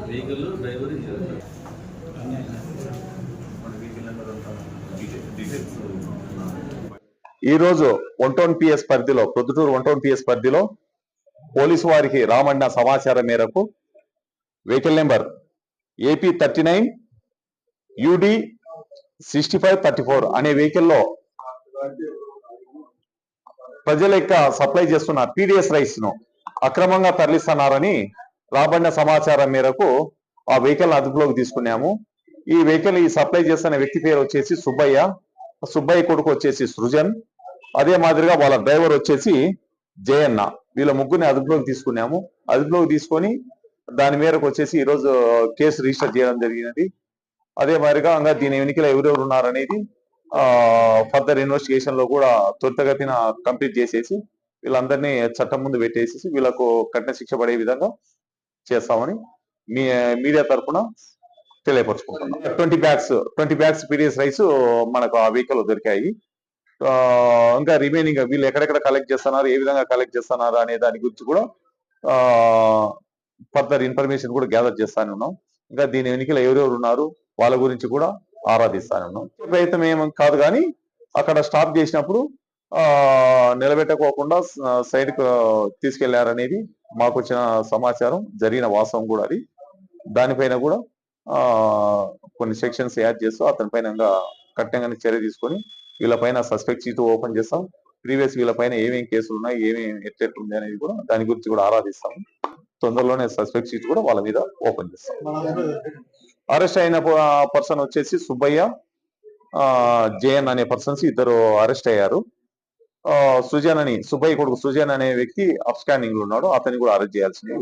Vehicle driver ఈరోజు 1 town PS పరిధిలో Proddatur 1 town PS పరిధిలో పోలీసు వారికి రామన్న సమాచారం మేరకు వెహికల్ నెంబర్ ఏపీ 39 యుడి 6534 అనే వెహికల్లో ప్రజల యొక్క సప్లై చేస్తున్న పీడిఎస్ రైస్ ను అక్రమంగా తరలిస్తున్నారని రాబడిన సమాచారం మేరకు ఆ వెహికల్ అదుపులోకి తీసుకున్నాము. ఈ వెహికల్ ఈ సప్లై చేస్తున్న వ్యక్తి పేరు వచ్చేసి సుబ్బయ్య కొడుకు వచ్చేసి సృజన్, అదే మాదిరిగా వాళ్ళ డ్రైవర్ వచ్చేసి జయన్న. వీళ్ళ ముగ్గురిని అదుపులోకి తీసుకున్నాము. అదుపులోకి తీసుకొని దాని మేరకు వచ్చేసి ఈరోజు కేసు రిజిస్టర్ చేయడం జరిగినది. అదే మాదిరిగా ఇంకా దీని వెనుకలో ఎవరెవరు ఉన్నారనేది ఫర్దర్ ఇన్వెస్టిగేషన్ లో కూడా త్వరితగతిన కంప్లీట్ చేసేసి వీళ్ళందరినీ చట్టం ముందు పెట్టేసి వీళ్ళకు కఠిన శిక్ష పడే విధంగా చేస్తామని మీడియా తరఫున తెలియపరుచుకుంటున్నాం. 20 బ్యాగ్స్ పీడిఎస్ రైస్ మనకు ఆ వెహికల్ దొరికాయి. ఇంకా రిమైనింగ్ వీళ్ళు ఎక్కడెక్కడ కలెక్ట్ చేస్తున్నారు, ఏ విధంగా కలెక్ట్ చేస్తున్నారు అనే దాని గురించి కూడా ఫర్దర్ ఇన్ఫర్మేషన్ కూడా గ్యాదర్ చేస్తానే ఉన్నాం. ఇంకా దీని వెనుకలో ఎవరెవరు ఉన్నారు వాళ్ళ గురించి కూడా ఆరాధిస్తానే ఉన్నాం. ప్రయత్నం ఏం కాదు, కానీ అక్కడ స్టాప్ చేసినప్పుడు నిలబెట్టకోకుండా సైడ్ కు తీసుకెళ్లారనేది మాకు వచ్చిన సమాచారం, జరిగిన వాస్తవం కూడా అది. దానిపైన కూడా కొన్ని సెక్షన్స్ యాడ్ చేస్తూ అతని పైన కఠినంగా చర్య తీసుకొని వీళ్ళపైన సస్పెక్ట్ షీట్ ఓపెన్ చేస్తాం. ప్రీవియస్ వీళ్ళపైన ఏమేమి కేసులు ఉన్నాయి, ఏమేమి ఎట్లెట్లుంది అనేది కూడా దాని గురించి కూడా ఆరాధిస్తాం. తొందరలోనే సస్పెక్ట్ షీట్ కూడా వాళ్ళ మీద ఓపెన్ చేస్తాం. అరెస్ట్ అయిన పర్సన్ వచ్చేసి సుబ్బయ్య, జయన్ అనే పర్సన్స్ ఇద్దరు అరెస్ట్ అయ్యారు. సుజన్ అని సుబ్బయ్య కొడుకు సుజన్ అనే వ్యక్తి అప్స్టాండింగ్ లో ఉన్నాడు, అతన్ని కూడా అరెస్ట్ చేయాల్సింది.